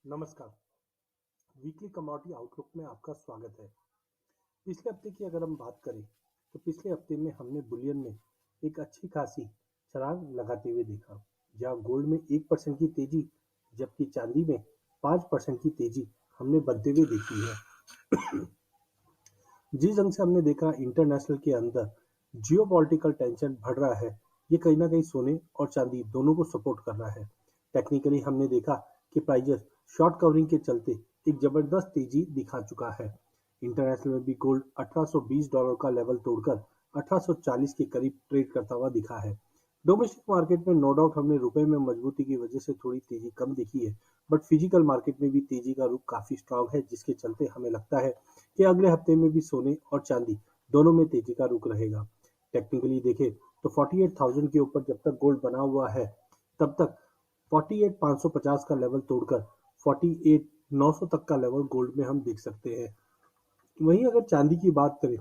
नमस्कार। Weekly commodity outlook में आपका स्वागत है। पिछले हफ्ते की अगर हम बात करें तो पिछले हफ्ते में हमने बुलियन में एक अच्छी खासी छलांग लगाते हुए देखा, जहां गोल्ड में 1% की तेजी जबकि चांदी में 5% की तेजी हमने बनते हुए देखी है। जिस ढंग से हमने देखा इंटरनेशनल के अंदर जियोपॉलिटिकल टेंशन बढ़ रहा है, ये कहीं ना कहीं सोने और चांदी दोनों को सपोर्ट कर रहा है। टेक्निकली हमने देखा कि प्राइजेस शॉर्ट कवरिंग के चलते एक जबरदस्त तेजी दिखा चुका है। इंटरनेशनल में भी गोल्ड $1820 का लेवल तोड़कर 1840 के करीब ट्रेड करता हुआ दिखा है। डोमेस्टिक मार्केट में नो डाउट हमने रुपए में मजबूती की वजह से थोड़ी तेजी कम देखी है, बट फिजिकल मार्केट में भी तेजी का रुख काफी स्ट्रांग है, जिसके चलते हमें लगता है कि अगले हफ्ते में भी सोने और चांदी दोनों में तेजी का रुख रहेगा। टेक्निकली देखें तो 48,000 के ऊपर जब तक गोल्ड बना हुआ है, तब तक 48,550 का लेवल तोड़कर 48,900 तक का लेवल गोल्ड में हम देख सकते हैं। वहीं अगर चांदी की बात करें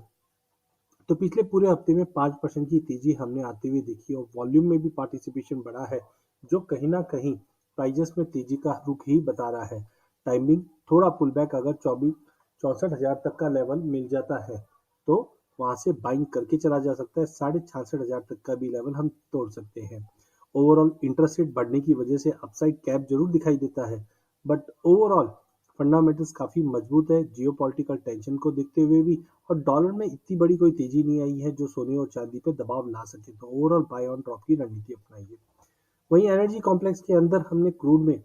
तो पिछले पूरे हफ्ते में 5% की तेजी हमने आते हुए देखी और वॉल्यूम में भी पार्टिसिपेशन बढ़ा है, जो कहीं ना कहीं प्राइजेस में तेजी का रुख ही बता रहा है। टाइमिंग थोड़ा पुल बैक अगर 64,000 तक का लेवल मिल जाता है तो वहां से बाइंग करके चला जा सकता है। 66,500 तक का भी लेवल हम तोड़ सकते हैं। ओवरऑल इंटरेस्ट रेट बढ़ने की वजह से अपसाइड कैप जरूर दिखाई देता है, बट ओवरऑल फंडामेंटल्स काफी मजबूत है जियोपॉलिटिकल टेंशन को देखते हुए भी, और डॉलर में इतनी बड़ी कोई तेजी नहीं आई है जो सोने और चांदी पे दबाव ला सके। तो ओवरऑल बाय ऑन ड्रॉप की रणनीति अपनाइए। वहीं एनर्जी कॉम्प्लेक्स के अंदर हमने क्रूड में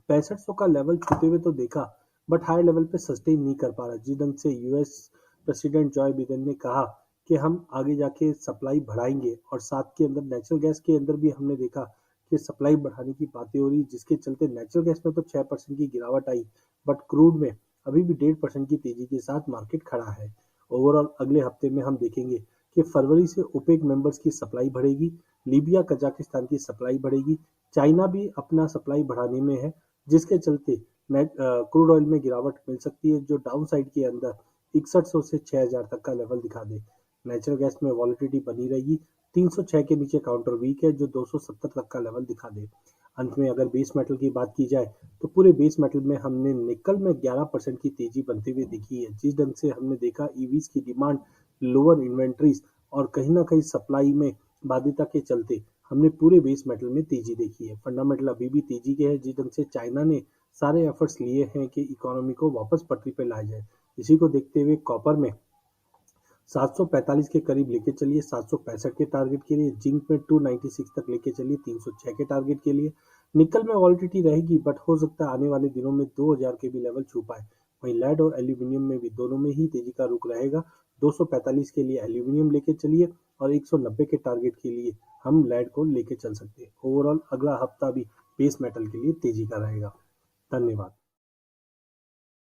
6500 का लेवल छूते हुए तो देखा, बट हाई लेवल पे सस्टेन नहीं कर पा रहा। जिस ढंग से यूएस प्रेसिडेंट जॉय बिडेन ने कहा कि हम आगे जाके सप्लाई बढ़ाएंगे, और साथ के अंदर नेचुरल गैस के अंदर भी हमने देखा कि सप्लाई बढ़ाने की बातें हो रही, जिसके चलते नेचुरल गैस में तो 6% की गिरावट आई, बट क्रूड में अभी भी 1.5% की तेजी के साथ मार्केट खड़ा है। ओवरऑल अगले हफ्ते में हम देखेंगे कि फरवरी से ओपेक मेंबर्स की सप्लाई बढ़ेगी, लीबिया कजाकिस्तान की सप्लाई बढ़ेगी, चाइना भी अपना सप्लाई बढ़ाने में है, जिसके चलते क्रूड ऑयल में गिरावट मिल सकती है, जो डाउन साइड के अंदर 6100 से 6000 तक का लेवल दिखा दे। नेचुरल गैस में वॉलिटिलिटी बनी रहेगी। 306 के नीचे काउंटर वीक है, जो 270 तक का लेवल दिखा दे। अंत में अगर बेस मेटल की बात की जाए तो पूरे बेस मेटल में हमने निकल में 11% की तेजी बनते हुए देखी है। जिस ढंग से हमने देखा ईवीज की डिमांड, लोअर इन्वेंट्रीज और कहीं ना कहीं सप्लाई में बाध्यता के चलते हमने पूरे बेस मेटल में तेजी देखी है। फंडामेंटल अभी भी तेजी के है, जिस ढंग से चाइना ने सारे एफर्ट्स लिए हैं कि इकोनॉमी को वापस पटरी पर लाया जाए। इसी को देखते हुए कॉपर में 745 के करीब लेके चलिए 765 के टारगेट के लिए, जिंक में 296 तक लेके चलिए 306 के टारगेट के लिए। निकल में वॉलिटिलिटी रहेगी, बट हो सकता है आने वाले दिनों में 2000 के भी लेवल छू पाए। वहीं लेड और एल्यूमिनियम में भी दोनों में ही तेजी का रुख रहेगा। 245 के लिए एल्यूमिनियम लेके चलिए और 190 के टारगेट के लिए हम लेड को लेके चल सकते हैं। ओवरऑल अगला हफ्ता भी बेस मेटल के लिए तेजी का रहेगा। धन्यवाद।